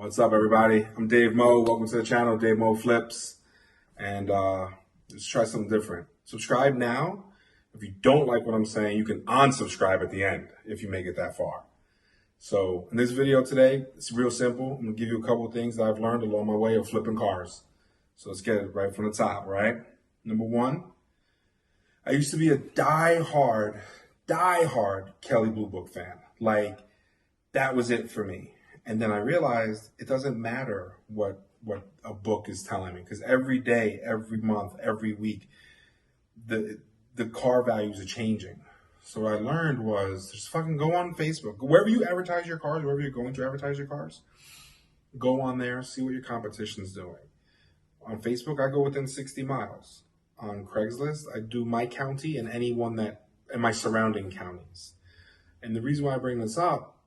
What's up, everybody? I'm Dave Mo. Welcome to the channel, Dave Mo Flips. And let's try something different. Subscribe now. If you don't like what I'm saying, you can unsubscribe at the end if you make it that far. So in this video today, it's real simple. I'm gonna give you a couple of things that I've learned along my way of flipping cars. So let's get it right from the top, right? Number one, I used to be a die-hard Kelley Blue Book fan. Like, that was it for me. And then I realized it doesn't matter what a book is telling me, because every day, every month, every week, the car values are changing. So what I learned was just fucking go on Facebook. Wherever you advertise your cars, wherever you're going to advertise your cars, go on there, see what your competition's doing. On Facebook, I go within 60 miles. On Craigslist, I do my county and anyone that, and my surrounding counties. And the reason why I bring this up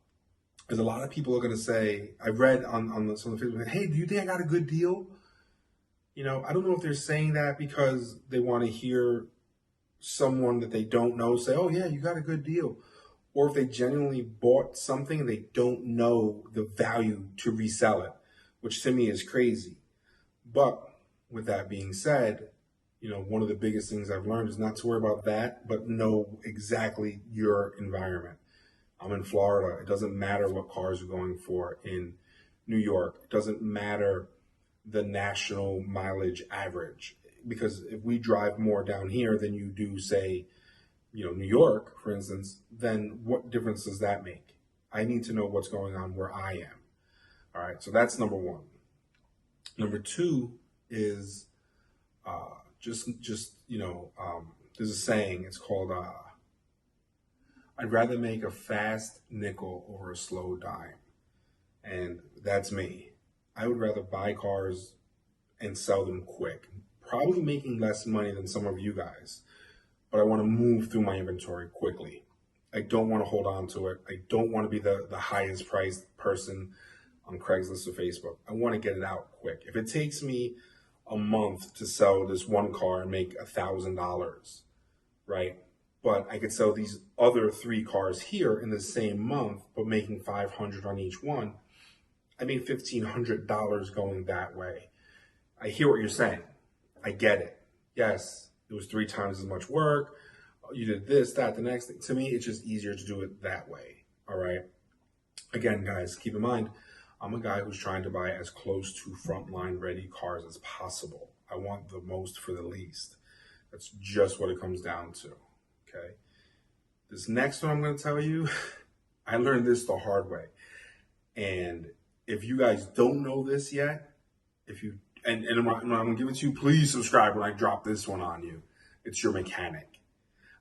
is a lot of people are going to say, I read on some of the Facebook, hey, do you think I got a good deal? You know, I don't know if they're saying that because they want to hear someone that they don't know say, oh yeah, you got a good deal. Or if they genuinely bought something and they don't know the value to resell it, which to me is crazy. But with that being said, you know, one of the biggest things I've learned is not to worry about that, but know exactly your environment. I'm in Florida. It doesn't matter what cars are going for in New York. It doesn't matter the national mileage average, because if we drive more down here than you do, say, you know, New York, for instance, then what difference does that make? I need to know what's going on where I am. All right, so that's number one. Number two is there's a saying. It's called I'd rather make a fast nickel over a slow dime. And that's me. I would rather buy cars and sell them quick, probably making less money than some of you guys, but I want to move through my inventory quickly. I don't want to hold on to it. I don't want to be the highest priced person on Craigslist or Facebook. I want to get it out quick. If it takes me a month to sell this one car and make $1,000, right? But I could sell these other 3 cars here in the same month, but making $500 on each one. I made $1,500 going that way. I hear what you're saying. I get it. Yes, it was 3 times as much work. You did this, that, the next thing. To me, it's just easier to do it that way. All right. Again, guys, keep in mind, I'm a guy who's trying to buy as close to frontline ready cars as possible. I want the most for the least. That's just what it comes down to. Okay. This next one I'm going to tell you, I learned this the hard way. And if you guys don't know this yet, and I'm going to give it to you, please subscribe when I drop this one on you. It's your mechanic.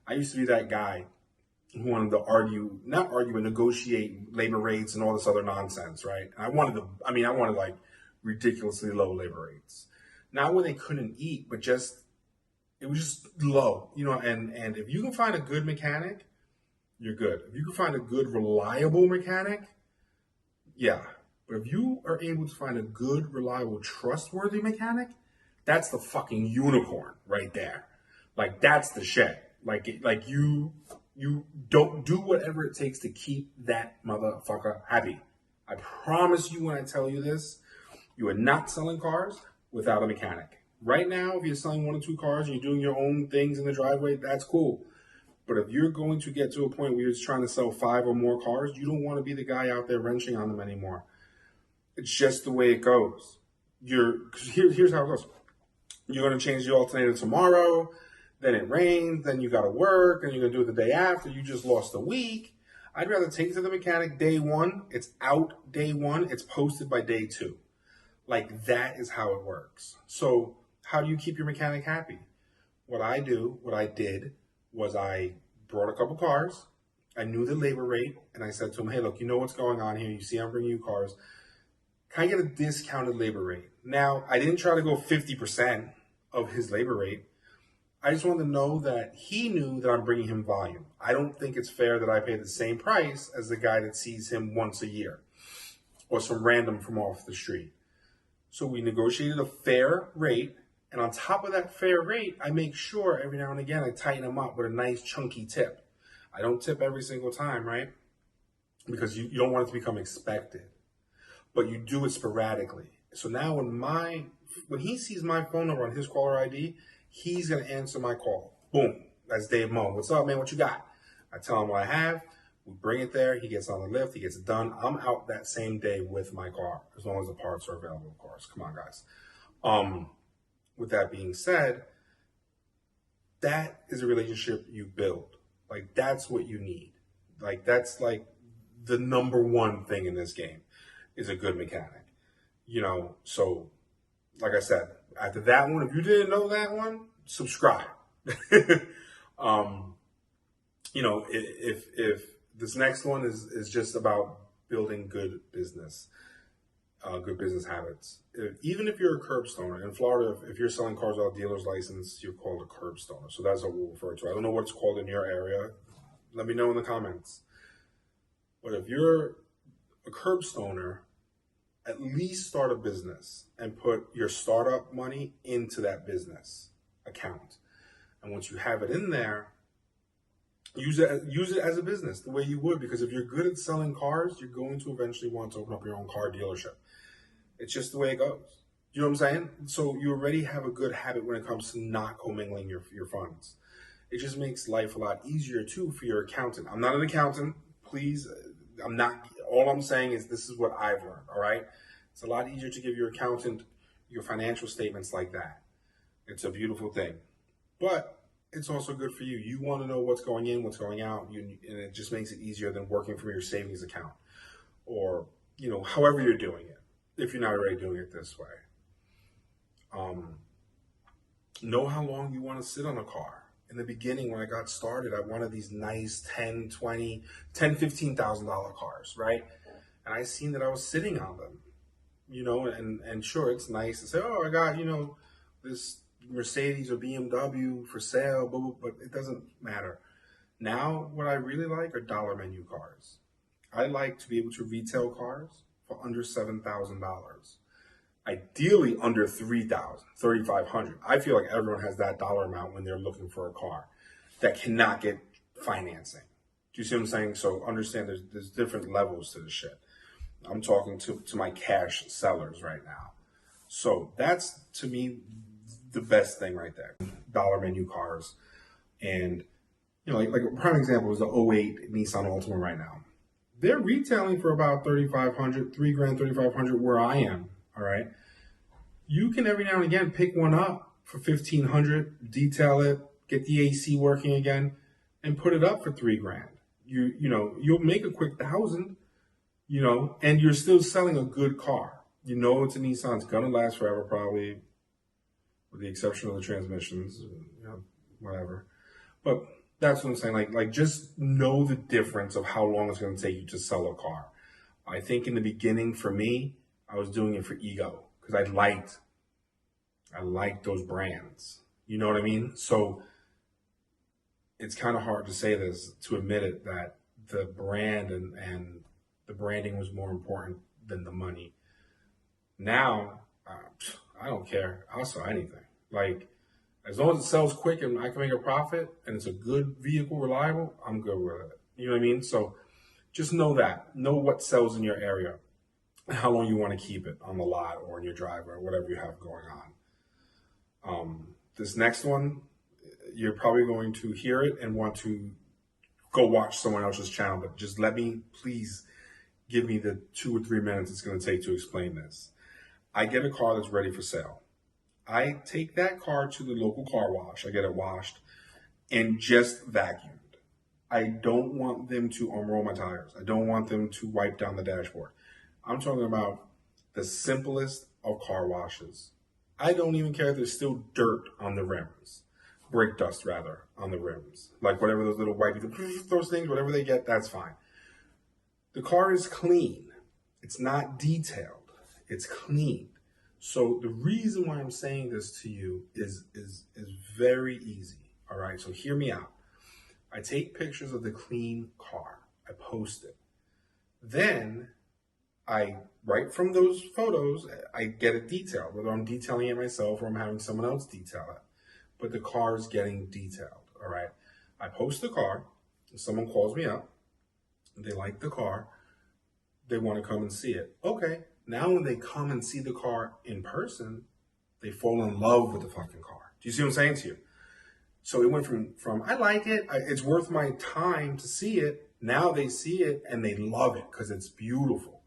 I used to be that guy who wanted to not argue, but negotiate labor rates and all this other nonsense, right? And I wanted like ridiculously low labor rates. Not when they couldn't eat, but it was just low, you know, and if you can find a good mechanic, you're good. If you can find a good, reliable mechanic, yeah. But if you are able to find a good, reliable, trustworthy mechanic, that's the fucking unicorn right there. Like, that's the shit. Like you don't do whatever it takes to keep that motherfucker happy. I promise you when I tell you this, you are not selling cars without a mechanic. Right now, if you're selling 1 or 2 cars and you're doing your own things in the driveway, that's cool. But if you're going to get to a point where you're just trying to sell 5 or more cars, you don't want to be the guy out there wrenching on them anymore. It's just the way it goes. Here's how it goes. You're going to change the alternator tomorrow, then it rains, then you got to work, and you're going to do it the day after. You just lost a week. I'd rather take it to the mechanic day 1. It's out day 1. It's posted by day 2. Like, that is how it works. So how do you keep your mechanic happy? What I did was I brought a couple cars. I knew the labor rate, and I said to him, hey, look, you know what's going on here. You see I'm bringing you cars. Can I get a discounted labor rate? Now, I didn't try to go 50% of his labor rate. I just wanted to know that he knew that I'm bringing him volume. I don't think it's fair that I pay the same price as the guy that sees him once a year or some random from off the street. So we negotiated a fair rate. And on top of that fair rate, I make sure every now and again I tighten them up with a nice chunky tip. I don't tip every single time, right? Because you don't want it to become expected. but you do it sporadically. So now when he sees my phone number on his caller ID, he's gonna answer my call. Boom. That's Dave Mo. What's up, man? What you got? I tell him what I have. We bring it there. He gets on the lift. He gets it done. I'm out that same day with my car, as long as the parts are available, of course. Come on, guys. With that being said, that is a relationship you build. Like, that's what you need. Like, that's like the number one thing in this game is a good mechanic. So like I said, after that one, if you didn't know that one, subscribe. If this next one is just about building good business habits. Even if you're a curb stoner in Florida, if you're selling cars without a dealer's license, you're called a curb stoner. So that's what we'll refer to. I don't know what it's called in your area. Let me know in the comments. But if you're a curb stoner, at least start a business and put your startup money into that business account. And once you have it in there, use it as a business the way you would, because if you're good at selling cars, you're going to eventually want to open up your own car dealership. It's just the way it goes. You know what I'm saying? So you already have a good habit when it comes to not commingling your funds. It just makes life a lot easier too for your accountant. I'm not an accountant, please. I'm not. All I'm saying is this is what I've learned. All right. It's a lot easier to give your accountant your financial statements like that. It's a beautiful thing, but it's also good for you. You want to know what's going in, what's going out, and it just makes it easier than working from your savings account, or however you're doing it. If you're not already doing it this way, know how long you want to sit on a car. In the beginning, when I got started, I wanted these nice $15,000 cars, right? And I seen that I was sitting on them, and sure, it's nice to say, oh, I got, this Mercedes or BMW for sale, but it doesn't matter. Now, what I really like are dollar menu cars. I like to be able to retail cars for under $7,000. Ideally under $3,000, $3,500. I feel like everyone has that dollar amount when they're looking for a car that cannot get financing. Do you see what I'm saying? So understand there's different levels to this shit. I'm talking to my cash sellers right now. So that's, to me, the best thing right there. Dollar menu cars. And, like a prime example is the '08 Nissan Altima right now. They're retailing for about $3,500, $3,000, $3,500 where I am. All right. You can every now and again pick one up for $1,500, detail it, get the AC working again, and put it up for $3,000. You'll make a quick $1,000, and you're still selling a good car. It's a Nissan. It's gonna last forever, probably, with the exception of the transmissions, whatever. But that's what I'm saying. Like just know the difference of how long it's going to take you to sell a car. I think in the beginning, for me, I was doing it for ego because I liked those brands. You know what I mean? So it's kind of hard to say this, to admit it, that the brand and the branding was more important than the money. Now, I don't care. I'll sell anything. Like, as long as it sells quick and I can make a profit and it's a good vehicle, reliable, I'm good with it. You know what I mean? So just know that. Know what sells in your area and how long you want to keep it on the lot or in your driveway or whatever you have going on. This next one, you're probably going to hear it and want to go watch someone else's channel, but just please give me the 2 or 3 minutes it's going to take to explain this. I get a car that's ready for sale. I take that car to the local car wash. I get it washed and just vacuumed. I don't want them to unroll my tires. I don't want them to wipe down the dashboard. I'm talking about the simplest of car washes. I don't even care if there's still dirt on the rims. Brake dust, rather, on the rims. Like whatever those little wipey, those things, whatever they get, that's fine. The car is clean. It's not detailed. It's clean. So the reason why I'm saying this to you is very easy. All right, so hear me out. I take pictures of the clean car. I post it. Then right from those photos, I get it detailed, whether I'm detailing it myself or I'm having someone else detail it. But the car is getting detailed, all right? I post the car, and someone calls me up, they like the car, they want to come and see it. Okay, Now when they come and see the car in person, they fall in love with the fucking car. Do you see what I'm saying to you? So it went from I like it, it's worth my time to see it. Now they see it and they love it because it's beautiful.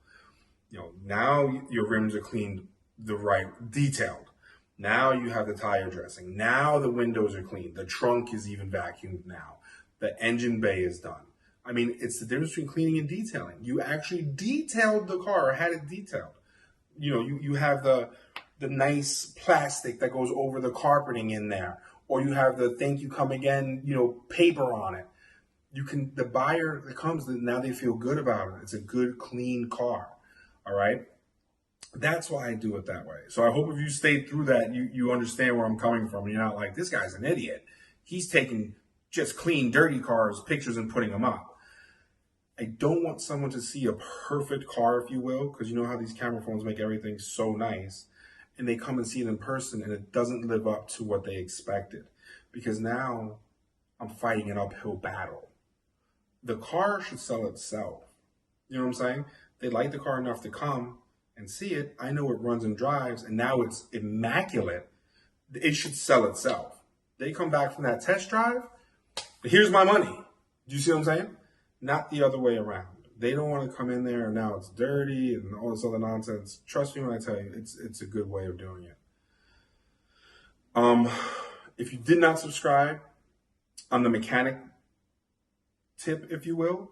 Now your rims are cleaned the right, detailed. Now you have the tire dressing. Now the windows are clean. The trunk is even vacuumed now. The engine bay is done. I mean, it's the difference between cleaning and detailing. You actually detailed the car, or had it detailed. You have the nice plastic that goes over the carpeting in there, or you have the thank you come again, paper on it. The buyer that comes, now they feel good about it. It's a good, clean car. All right. That's why I do it that way. So I hope if you stayed through that, you understand where I'm coming from. You're not like, this guy's an idiot. He's taking just clean, dirty cars, pictures, and putting them up. I don't want someone to see a perfect car, if you will, because you know how these camera phones make everything so nice, and they come and see it in person and it doesn't live up to what they expected. Because now I'm fighting an uphill battle. The car should sell itself. You know what I'm saying? They like the car enough to come and see it. I know it runs and drives, and now it's immaculate. It should sell itself. They come back from that test drive, here's my money. Do you see what I'm saying? Not the other way around. They don't want to come in there and now it's dirty and all this other nonsense. Trust me when I tell you, it's a good way of doing it. If you did not subscribe on the mechanic tip, if you will,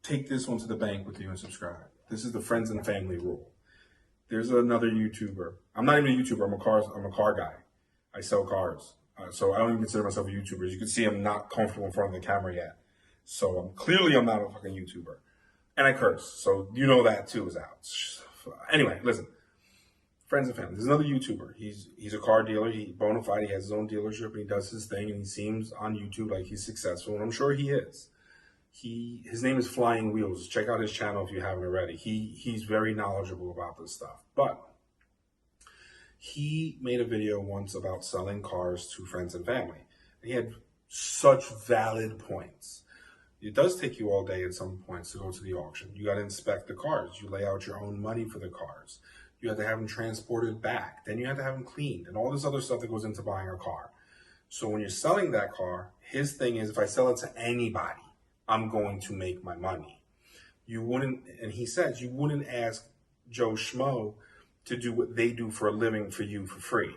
take this one to the bank with you and subscribe. This is the friends and family rule. There's another YouTuber. I'm not even a YouTuber. I'm a car guy. I sell cars. So I don't even consider myself a YouTuber. As you can see, I'm not comfortable in front of the camera yet. So I'm not a fucking YouTuber. And I curse. So you know that too is out. Anyway, listen. Friends and family. There's another YouTuber. He's a car dealer. He bona fide. He has his own dealership. And he does his thing. And he seems on YouTube like he's successful. And I'm sure he is. His name is Flying Wheels. Check out his channel if you haven't already. He's very knowledgeable about this stuff. But he made a video once about selling cars to friends and family. He had such valid points. It does take you all day at some points to go to the auction. You got to inspect the cars. You lay out your own money for the cars. You have to have them transported back. Then you have to have them cleaned and all this other stuff that goes into buying a car. So when you're selling that car, his thing is, if I sell it to anybody, I'm going to make my money. You wouldn't, and he says, you wouldn't ask Joe Schmo to do what they do for a living for you for free.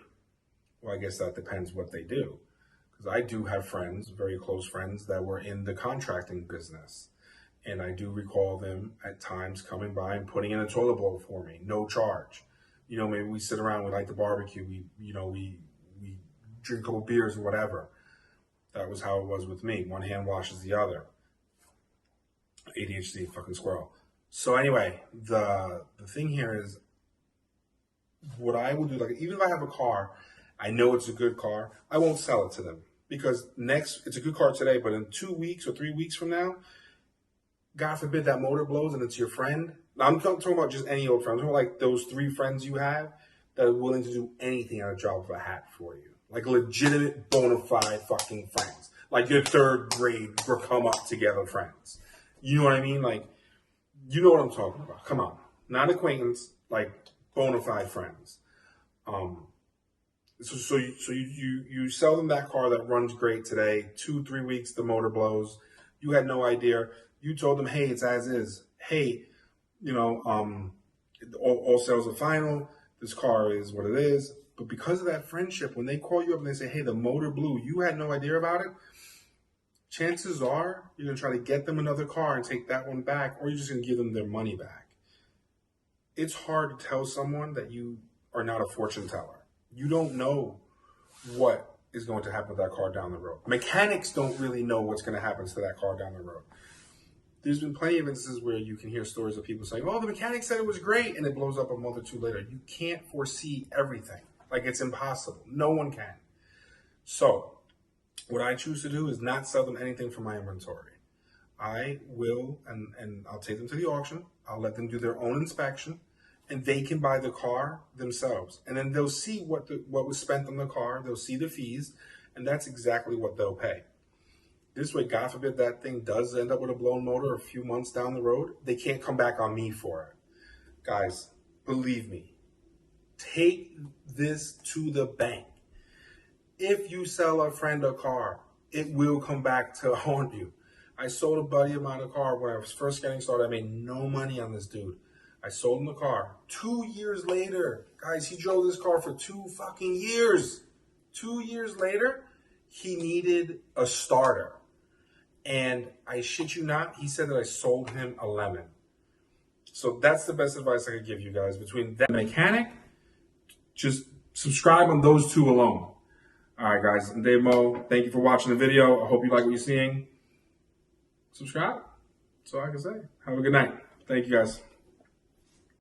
Well, I guess that depends what they do. Because I do have friends, very close friends, that were in the contracting business. And I do recall them at times coming by and putting in a toilet bowl for me, no charge. Maybe we sit around, we like to barbecue, we drink a couple beers or whatever. That was how it was with me. One hand washes the other. ADHD, fucking squirrel. So anyway, the thing here is, what I will do, like, even if I have a car, I know it's a good car, I won't sell it to them. Because it's a good car today, but in 2 weeks or 3 weeks from now, God forbid that motor blows and it's your friend. Now, I'm not talking about just any old friend. I'm talking about like those 3 friends you have that are willing to do anything on a drop of a hat for you. Like legitimate, bona fide fucking friends. Like your 3rd grade, we're come up together friends. You know what I mean? Like, you know what I'm talking about. Come on. Not acquaintance, like bona fide friends. So you sell them that car that runs great today. 2-3 weeks, the motor blows. You had no idea. You told them, hey, it's as is. Hey, all sales are final. This car is what it is. But because of that friendship, when they call you up and they say, hey, the motor blew, you had no idea about it, chances are you're going to try to get them another car and take that one back, or you're just going to give them their money back. It's hard to tell someone that you are not a fortune teller. You don't know what is going to happen with that car down the road. Mechanics don't really know what's going to happen to that car down the road. There's been plenty of instances where you can hear stories of people saying, oh, the mechanic said it was great, and it blows up a month or 2 later. You can't foresee everything. Like, it's impossible. No one can. So what I choose to do is not sell them anything from my inventory. I will, and I'll take them to the auction. I'll let them do their own inspection, and they can buy the car themselves. And then they'll see what was spent on the car. They'll see the fees, and that's exactly what they'll pay. This way, God forbid that thing does end up with a blown motor a few months down the road, they can't come back on me for it. Guys, believe me, take this to the bank. If you sell a friend a car, it will come back to haunt you. I sold a buddy of mine a car when I was first getting started. I made no money on this dude. I sold him the car. 2 years later, guys, he drove this car for 2 fucking years. 2 years later, he needed a starter. And I shit you not, he said that I sold him a lemon. So that's the best advice I could give you guys. Between that mechanic, just subscribe on those two alone. All right, guys, I'm Dave Mo. Thank you for watching the video. I hope you like what you're seeing. Subscribe. That's all I can say. Have a good night. Thank you, guys.